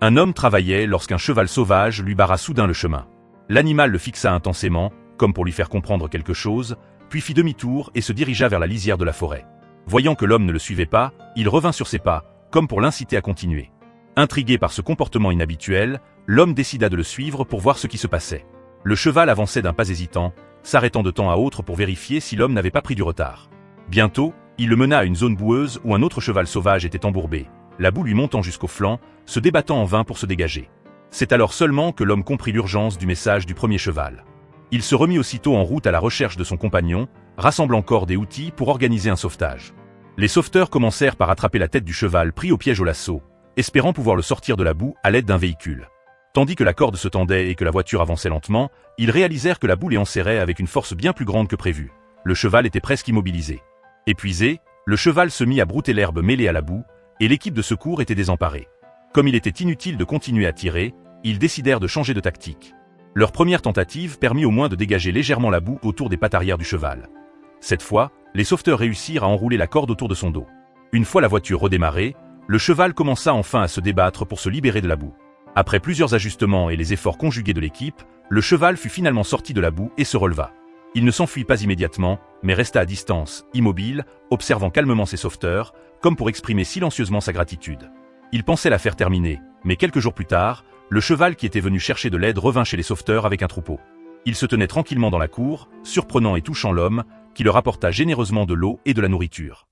Un homme travaillait lorsqu'un cheval sauvage lui barra soudain le chemin. L'animal le fixa intensément, comme pour lui faire comprendre quelque chose, puis fit demi-tour et se dirigea vers la lisière de la forêt. Voyant que l'homme ne le suivait pas, il revint sur ses pas, comme pour l'inciter à continuer. Intrigué par ce comportement inhabituel, l'homme décida de le suivre pour voir ce qui se passait. Le cheval avançait d'un pas hésitant, s'arrêtant de temps à autre pour vérifier si l'homme n'avait pas pris du retard. Bientôt, il le mena à une zone boueuse où un autre cheval sauvage était embourbé, la boue lui montant jusqu'au flanc, se débattant en vain pour se dégager. C'est alors seulement que l'homme comprit l'urgence du message du premier cheval. Il se remit aussitôt en route à la recherche de son compagnon, rassemblant cordes et outils pour organiser un sauvetage. Les sauveteurs commencèrent par attraper la tête du cheval pris au piège au lasso, espérant pouvoir le sortir de la boue à l'aide d'un véhicule. Tandis que la corde se tendait et que la voiture avançait lentement, ils réalisèrent que la boue les enserrait avec une force bien plus grande que prévu. Le cheval était presque immobilisé. Épuisé, le cheval se mit à brouter l'herbe mêlée à la boue, et l'équipe de secours était désemparée. Comme il était inutile de continuer à tirer, ils décidèrent de changer de tactique. Leur première tentative permit au moins de dégager légèrement la boue autour des pattes arrière du cheval. Cette fois, les sauveteurs réussirent à enrouler la corde autour de son dos. Une fois la voiture redémarrée, le cheval commença enfin à se débattre pour se libérer de la boue. Après plusieurs ajustements et les efforts conjugués de l'équipe, le cheval fut finalement sorti de la boue et se releva. Il ne s'enfuit pas immédiatement, mais resta à distance, immobile, observant calmement ses sauveteurs, comme pour exprimer silencieusement sa gratitude. Il pensait l'affaire terminée, mais quelques jours plus tard, le cheval qui était venu chercher de l'aide revint chez les sauveteurs avec un troupeau. Il se tenait tranquillement dans la cour, surprenant et touchant l'homme, qui leur apporta généreusement de l'eau et de la nourriture.